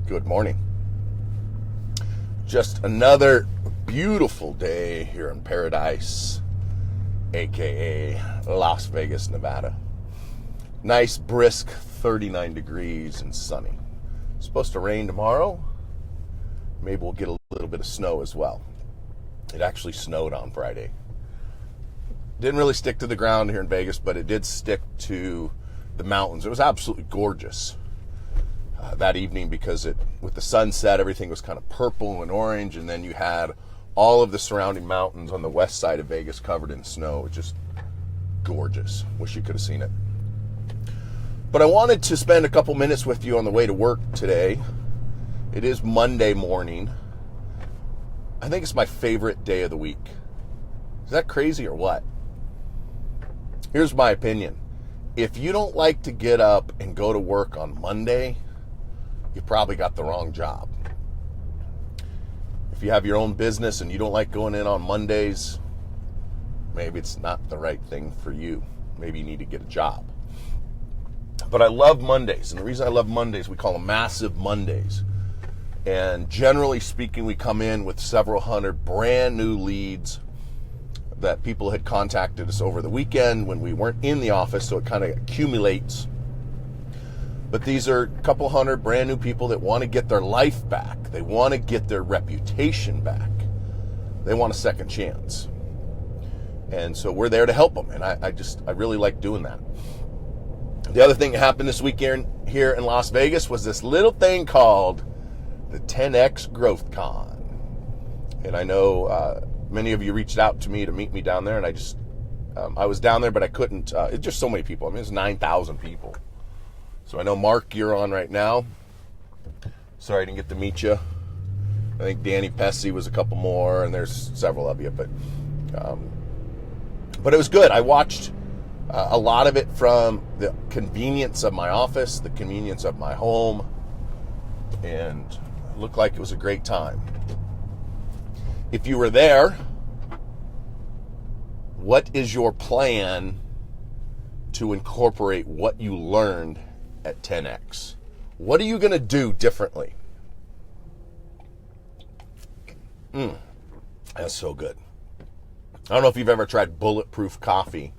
Good morning. Just another beautiful day here in Paradise, aka Las Vegas, Nevada. Nice, brisk 39 degrees and sunny. It's supposed to rain tomorrow. Maybe we'll get a little bit of snow as well. It actually snowed on Friday. Didn't really stick to the ground here in Vegas, but it did stick to the mountains. It was absolutely gorgeous that evening because with the sunset, everything was kind of purple and orange, and then you had all of the surrounding mountains on the west side of Vegas covered in snow. It was just gorgeous. Wish you could have seen it. But I wanted to spend a couple minutes with you on the way to work today. It is Monday morning. I think it's my favorite day of the week. Is that crazy or what? Here's my opinion. If you don't like to get up and go to work on Monday, you probably got the wrong job. If you have your own business and you don't like going in on Mondays, maybe it's not the right thing for you. Maybe you need to get a job. But I love Mondays, and the reason I love Mondays, we call them massive Mondays. And generally speaking, we come in with several hundred brand new leads that people had contacted us over the weekend when we weren't in the office, so it kind of accumulates. But these are a couple hundred brand new people that want to get their life back. They want to get their reputation back. They want a second chance. And so we're there to help them, and I really like doing that. The other thing that happened this weekend here in Las Vegas was this little thing called the 10X Growth Con. And I know many of you reached out to me to meet me down there, and I was down there, but I couldn't. It's just so many people. I mean, it's 9,000 people. So I know, Mark, you're on right now. Sorry I didn't get to meet you. I think Danny Pesci was a couple more, and there's several of you. But it was good. I watched a lot of it from the convenience of my office, the convenience of my home, and it looked like it was a great time. If you were there, what is your plan to incorporate what you learned at 10X? What are you going to do differently? That's so good. I don't know if you've ever tried bulletproof coffee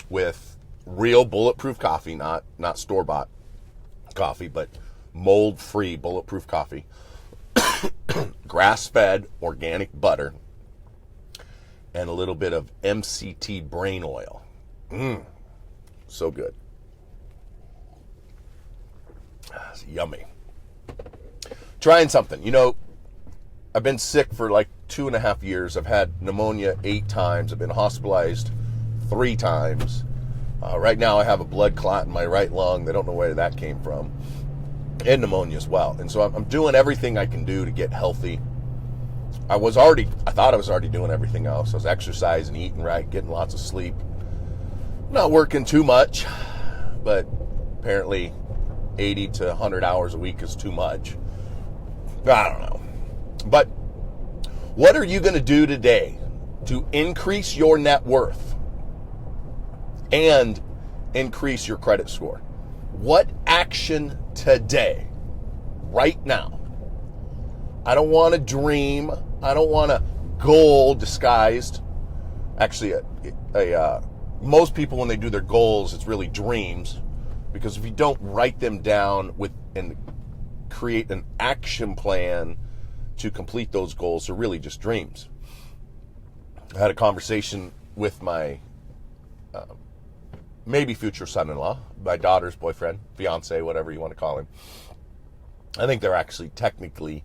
with real bulletproof coffee, not store-bought coffee, but mold-free bulletproof coffee. Grass-fed organic butter and a little bit of MCT brain oil. So good. It's yummy. Trying something. You know, I've been sick for like 2.5 years. I've had pneumonia 8 times. I've been hospitalized 3 times. Right now I have a blood clot in my right lung. They don't know where that came from. And pneumonia as well. And so I'm doing everything I can do to get healthy. I thought I was already doing everything else. I was exercising, eating right, getting lots of sleep. Not working too much, but apparently 80 to 100 hours a week is too much. I don't know. But what are you going to do today to increase your net worth and increase your credit score? What action today, right now? I don't want a dream. I don't want a goal disguised. Actually, most people, when they do their goals, it's really dreams. Because if you don't write them down and create an action plan to complete those goals, they're really just dreams. I had a conversation with my maybe future son-in-law, my daughter's boyfriend, fiance, whatever you want to call him. I think they're actually technically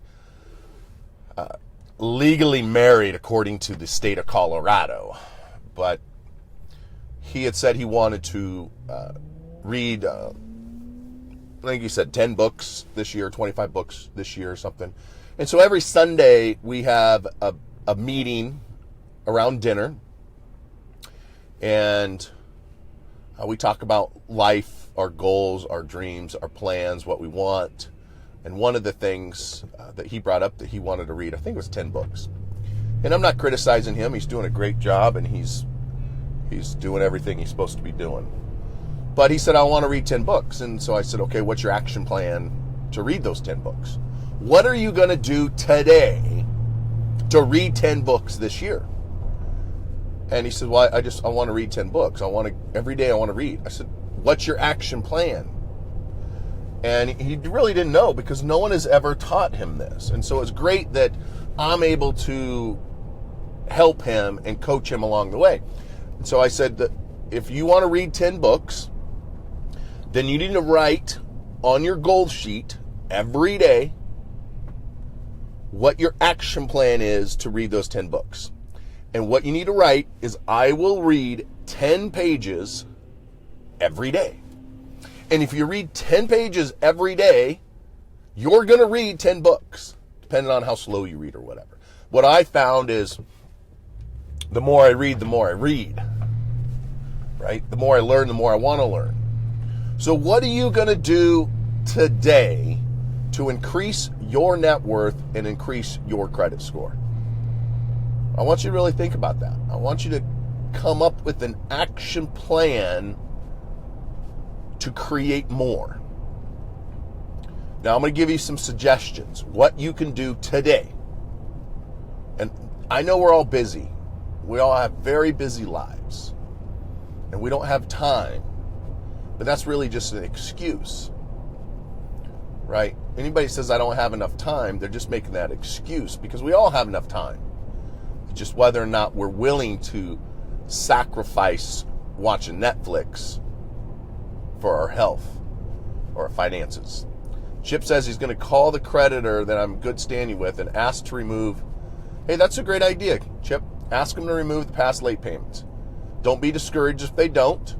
legally married according to the state of Colorado. But he had said he wanted to read, I think he said 10 books this year, 25 books this year or something. And so every Sunday we have a meeting around dinner, and we talk about life, our goals, our dreams, our plans, what we want. And one of the things that he brought up that he wanted to read, I think it was 10 books. And I'm not criticizing him. He's doing a great job, and he's doing everything he's supposed to be doing. But he said, I want to read 10 books. And so I said, okay, what's your action plan to read those 10 books? What are you going to do today to read 10 books this year? And he said, well, I want to read 10 books. Every day I want to read. I said, what's your action plan? And he really didn't know, because no one has ever taught him this. And so it's great that I'm able to help him and coach him along the way. And so I said that if you want to read 10 books, then you need to write on your goal sheet every day what your action plan is to read those 10 books. And what you need to write is, I will read 10 pages every day. And if you read 10 pages every day, you're going to read 10 books, depending on how slow you read or whatever. What I found is, the more I read, the more I read, right? The more I learn, the more I want to learn. So what are you going to do today to increase your net worth and increase your credit score? I want you to really think about that. I want you to come up with an action plan to create more. Now, I'm going to give you some suggestions, what you can do today. And I know we're all busy. We all have very busy lives. And we don't have time. But that's really just an excuse, right? Anybody says I don't have enough time, they're just making that excuse, because we all have enough time. It's just whether or not we're willing to sacrifice watching Netflix for our health or our finances. Chip says he's going to call the creditor that I'm good standing with and ask to remove. Hey, that's a great idea, Chip. Ask them to remove the past late payments. Don't be discouraged if they don't.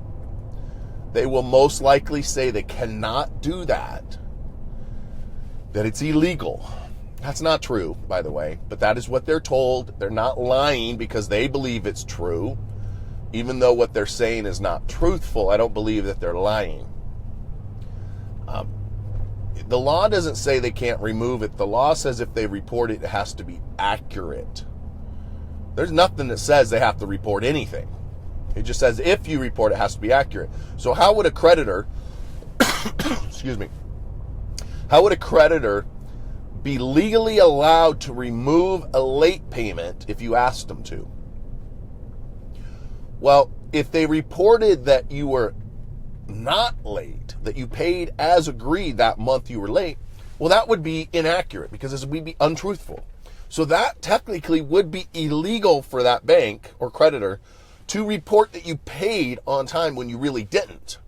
They will most likely say they cannot do that, that it's illegal. That's not true, by the way, but that is what they're told. They're not lying because they believe it's true. Even though what they're saying is not truthful, I don't believe that they're lying. The law doesn't say they can't remove it. The law says if they report it, it has to be accurate. There's nothing that says they have to report anything. It just says if you report, it has to be accurate. So how would a creditor, excuse me, how would a creditor be legally allowed to remove a late payment if you asked them to? Well, if they reported that you were not late, that you paid as agreed that month you were late, well, that would be inaccurate, because this would be untruthful. So that technically would be illegal for that bank or creditor to report that you paid on time when you really didn't.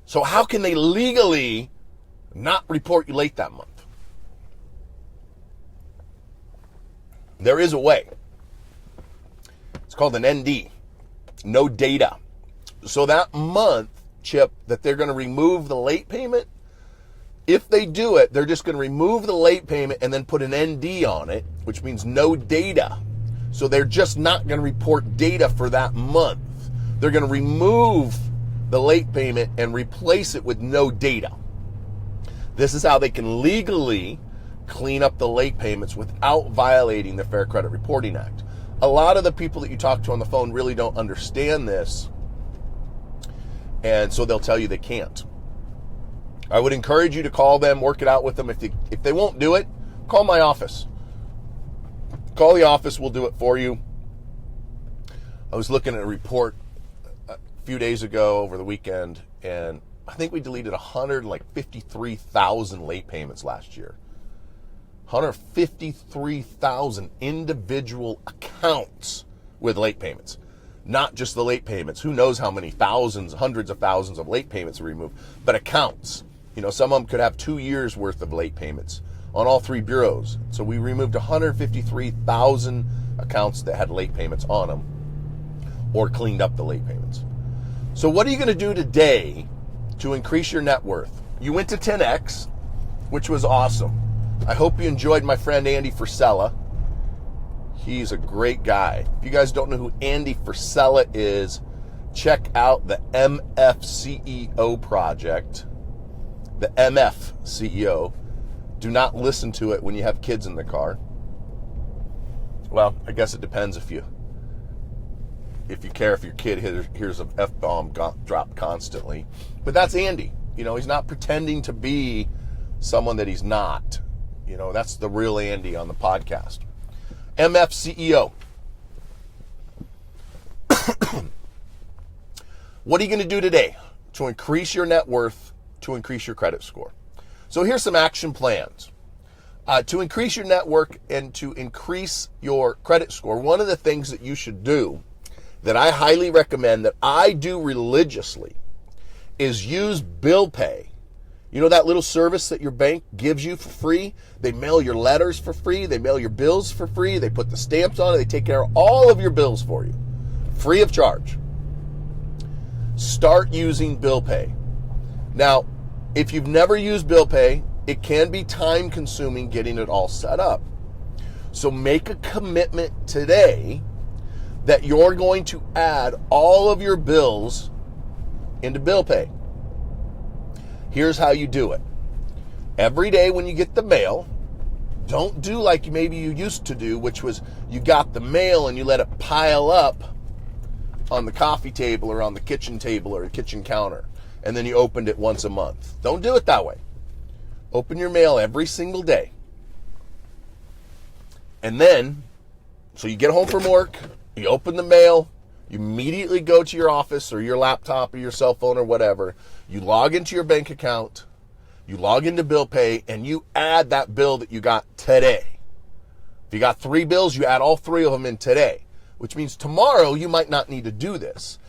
So how can they legally not report you late that month? There is a way. It's called an ND, no data. So that month, Chip, that they're going to remove the late payment, if they do it, they're just going to remove the late payment and then put an ND on it, which means no data. So they're just not going to report data for that month. They're going to remove the late payment and replace it with no data. This is how they can legally clean up the late payments without violating the Fair Credit Reporting Act. A lot of the people that you talk to on the phone really don't understand this, and so they'll tell you they can't. I would encourage you to call them, work it out with them. If they won't do it, call my office. Call the office, we'll do it for you. I was looking at a report a few days ago over the weekend, and I think we deleted 153,000 late payments last year. 153,000 individual accounts with late payments. Not just the late payments. Who knows how many thousands, hundreds of thousands of late payments are removed, but accounts. You know, some of them could have 2 years worth of late payments on all three bureaus. So we removed 153,000 accounts that had late payments on them, or cleaned up the late payments. So what are you going to do today to increase your net worth? You went to 10X, which was awesome. I hope you enjoyed my friend Andy Frisella. He's a great guy. If you guys don't know who Andy Frisella is, check out the MF Project. The MF CEO. Do not listen to it when you have kids in the car. Well, I guess it depends if you care if your kid hears an F-bomb dropped constantly. But that's Andy. He's not pretending to be someone that he's not. That's the real Andy on the podcast. MF CEO. What are you going to do today to increase your net worth, to increase your credit score? So here's some action plans. To increase your net worth and to increase your credit score, one of the things that you should do that I highly recommend, that I do religiously, is use bill pay. That little service that your bank gives you for free? They mail your letters for free. They mail your bills for free. They put the stamps on it. They take care of all of your bills for you, free of charge. Start using bill pay. Now, if you've never used bill pay, it can be time consuming getting it all set up. So make a commitment today that you're going to add all of your bills into bill pay. Here's how you do it. Every day when you get the mail, don't do like maybe you used to do, which was you got the mail and you let it pile up on the coffee table or on the kitchen table or the kitchen counter, and then you opened it once a month. Don't do it that way. Open your mail every single day. And then, so you get home from work, you open the mail, you immediately go to your office or your laptop or your cell phone or whatever, you log into your bank account, you log into bill pay, and you add that bill that you got today. If you got 3 bills, you add all 3 of them in today, which means tomorrow you might not need to do this.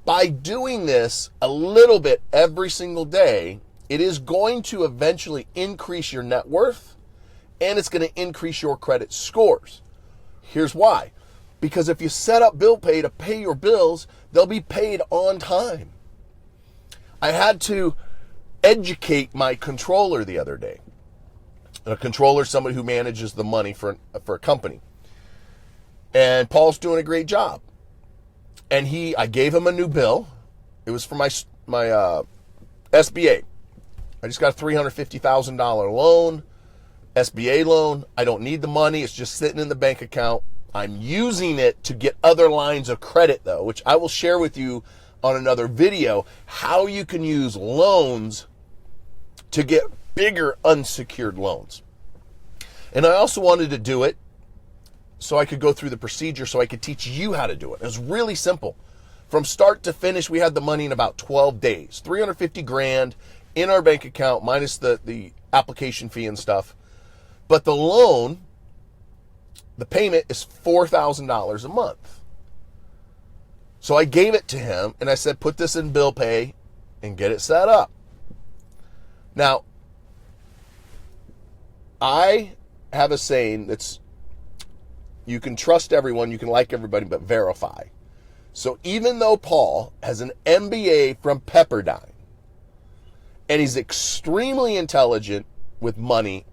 By doing this a little bit every single day, it is going to eventually increase your net worth, and it's going to increase your credit scores. Here's why. Because if you set up bill pay to pay your bills, they'll be paid on time. I had to educate my controller the other day. A controller is somebody who manages the money for a company. And Paul's doing a great job. And I gave him a new bill. It was for my SBA. I just got a $350,000 loan, SBA loan. I don't need the money. It's just sitting in the bank account. I'm using it to get other lines of credit, though, which I will share with you on another video, how you can use loans to get bigger unsecured loans. And I also wanted to do it so I could go through the procedure so I could teach you how to do it. It was really simple. From start to finish, we had the money in about 12 days, $350,000 in our bank account, minus the application fee and stuff. But the loan, the payment is $4,000 a month. So I gave it to him and I said, put this in bill pay and get it set up. Now, I have a saying that's, you can trust everyone, you can like everybody, but verify. So even though Paul has an MBA from Pepperdine, and he's extremely intelligent with money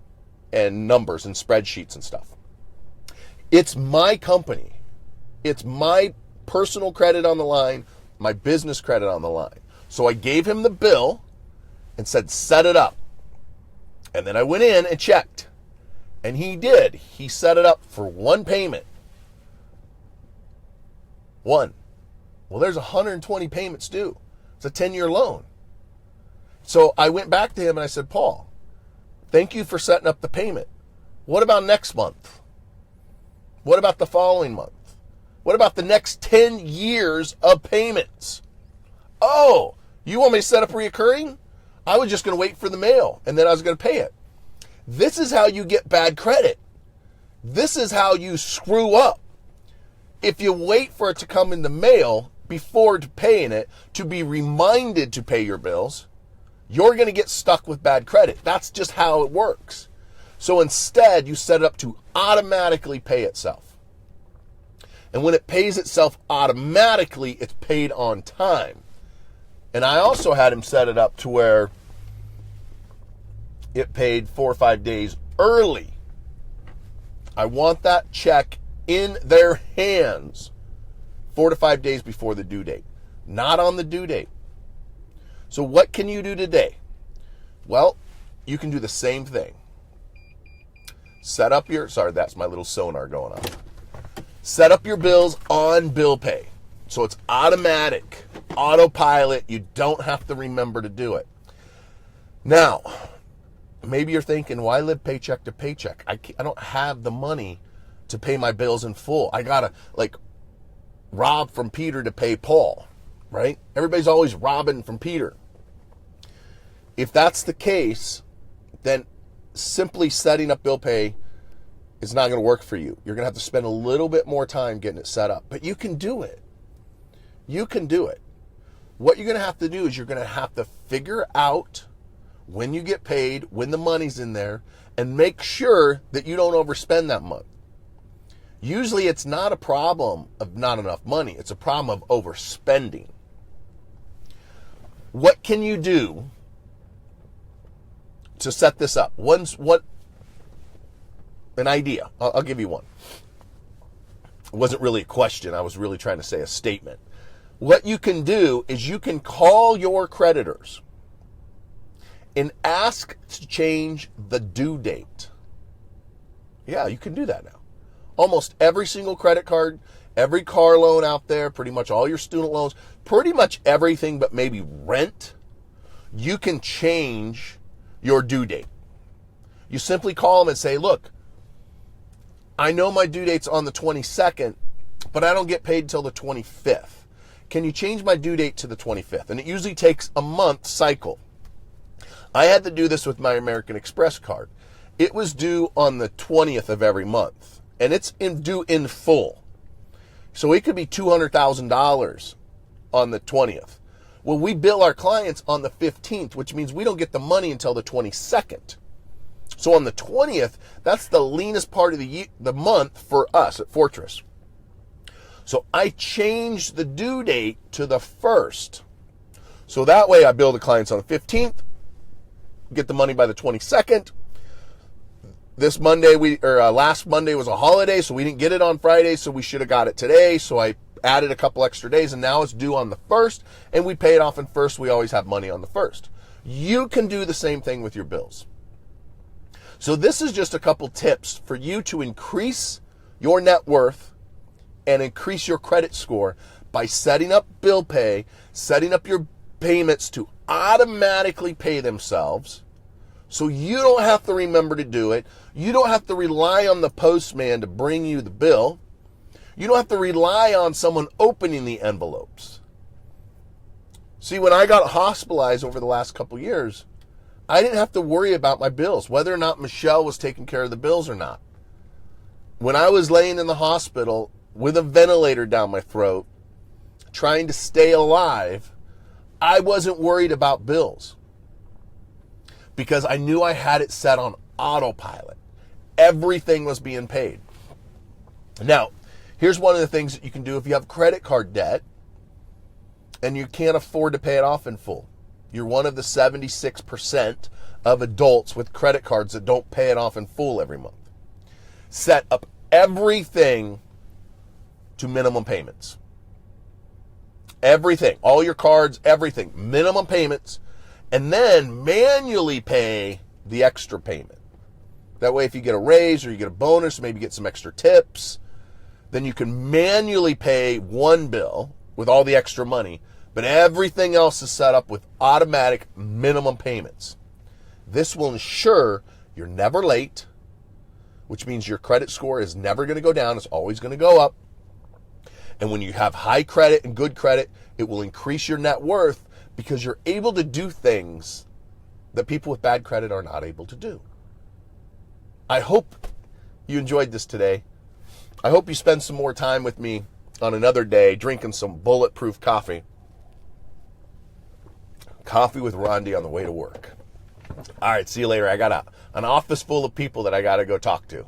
and numbers and spreadsheets and stuff, it's my company. It's my personal credit on the line, my business credit on the line. So I gave him the bill and said, set it up. And then I went in and checked. And he did. He set it up for one payment. One. Well, there's 120 payments due. It's a 10-year loan. So I went back to him and I said, Paul, thank you for setting up the payment. What about next month? What about the following month? What about the next 10 years of payments? Oh, you want me to set up reoccurring? I was just going to wait for the mail and then I was going to pay it. This is how you get bad credit. This is how you screw up. If you wait for it to come in the mail before paying it, to be reminded to pay your bills, you're going to get stuck with bad credit. That's just how it works. So instead, you set it up to automatically pay itself. And when it pays itself automatically, it's paid on time. And I also had him set it up to where it paid 4 or 5 days early. I want that check in their hands 4 to 5 days before the due date, not on the due date. So what can you do today? Well, you can do the same thing. Set up your, sorry, that's my little sonar going on. Set up your bills on bill pay. So it's automatic, autopilot. You don't have to remember to do it. Now, maybe you're thinking, why live paycheck to paycheck? I don't have the money to pay my bills in full. I gotta rob from Peter to pay Paul, right? Everybody's always robbing from Peter. If that's the case, then simply setting up bill pay is not going to work for you. You're going to have to spend a little bit more time getting it set up, but you can do it. You can do it. What you're going to have to do is you're going to have to figure out when you get paid, when the money's in there, and make sure that you don't overspend that month. Usually it's not a problem of not enough money. It's a problem of overspending. What can you do to set this up? An idea. I'll give you one. It wasn't really a question. I was really trying to say a statement. What you can do is you can call your creditors and ask to change the due date. Yeah, you can do that now. Almost every single credit card, every car loan out there, pretty much all your student loans, pretty much everything but maybe rent, you can change your due date. You simply call them and say, look, I know my due date's on the 22nd, but I don't get paid until the 25th. Can you change my due date to the 25th? And it usually takes a month cycle. I had to do this with my American Express card. It was due on the 20th of every month, and it's due in full. So it could be $200,000 on the 20th. Well, we bill our clients on the 15th, which means we don't get the money until the 22nd. So on the 20th, that's the leanest part of the month for us at Fortress. So I changed the due date to the 1st. So that way I bill the clients on the 15th, get the money by the 22nd. This Monday, last Monday was a holiday, so we didn't get it on Friday, so we should have got it today. So I added a couple extra days, and now it's due on the 1st, and we pay it off in 1st. We always have money on the 1st. You can do the same thing with your bills. So this is just a couple tips for you to increase your net worth and increase your credit score by setting up bill pay, setting up your payments to automatically pay themselves so you don't have to remember to do it. You don't have to rely on the postman to bring you the bill. You don't have to rely on someone opening the envelopes. See, when I got hospitalized over the last couple years, I didn't have to worry about my bills, whether or not Michelle was taking care of the bills or not. When I was laying in the hospital with a ventilator down my throat, trying to stay alive, I wasn't worried about bills because I knew I had it set on autopilot. Everything was being paid. Now, here's one of the things that you can do if you have credit card debt and you can't afford to pay it off in full. You're one of the 76% of adults with credit cards that don't pay it off in full every month. Set up everything to minimum payments. Everything, all your cards, everything, minimum payments, and then manually pay the extra payment. That way, if you get a raise or you get a bonus, maybe get some extra tips, then you can manually pay one bill with all the extra money, but everything else is set up with automatic minimum payments. This will ensure you're never late, which means your credit score is never going to go down. It's always going to go up. And when you have high credit and good credit, it will increase your net worth because you're able to do things that people with bad credit are not able to do. I hope you enjoyed this today. I hope you spend some more time with me on another day drinking some bulletproof coffee. Coffee with Rondi on the way to work. All right, see you later. I got an office full of people that I got to go talk to.